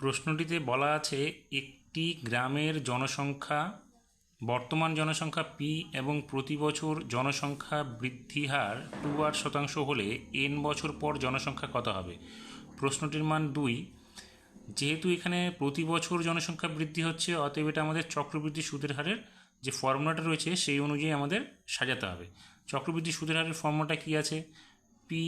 প্রশ্নটিতে বলা আছে একটি গ্রামের জনসংখ্যা বর্তমান জনসংখ্যা পি এবং প্রতি বছর জনসংখ্যা বৃদ্ধি হার 2% হলে n বছর পর জনসংখ্যা কত হবে। প্রশ্নটির মান 2। যেহেতু এখানে প্রতি বছর জনসংখ্যা বৃদ্ধি হচ্ছে, অতএব এটা আমাদের চক্রবৃদ্ধি সুদের হারের যে ফর্মুলাটা রয়েছে সেই অনুযায়ী আমাদের সাজাতে হবে। চক্রবৃদ্ধি সুদের হারের ফর্মুলাটা কী আছে? P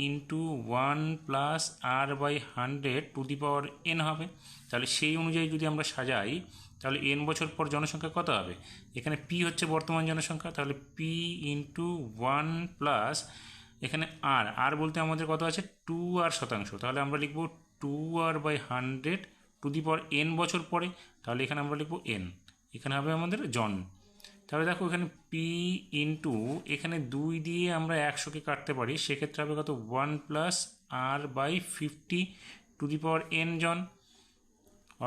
into 1 plus R by 100 to the power n হবে। তাহলে সেই অনুযায়ী যদি আমরা সাজাই তাহলে n বছর পর জনসংখ্যা কত হবে? এখানে পি হচ্ছে বর্তমান জনসংখ্যা, তাহলে পি ইন্টু 1 প্লাস এখানে আর বলতে আমাদের কত আছে? 2r%। তাহলে আমরা লিখব 2r by 100 to the power n বছর পরে। তাহলে এখানে আমরা লিখব n, এখানে হবে আমাদের জন। তাহলে দেখো এখানে পি ইন্টু এখানে 2 দিয়ে আমরা 100কে কাটতে পারি, সেক্ষেত্রে হবে কত? 1 plus R by 50 to the power n জন।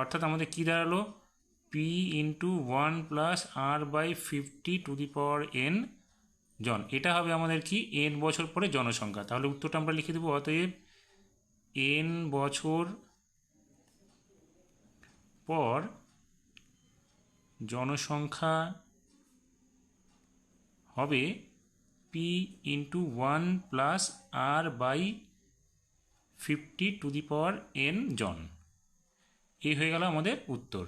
অর্থাৎ আমাদের কী দাঁড়ালো? P into 1 plus R by 50 to the power n জন। এটা হবে আমাদের কি? n বছর পরে জনসংখ্যা। তাহলে উত্তরটা আমরা লিখে দেবো, অতএব n বছর পর জনসংখ্যা হবে P into 1 plus R by 50 to the power n জন। এই হয়ে গেল আমাদের উত্তর।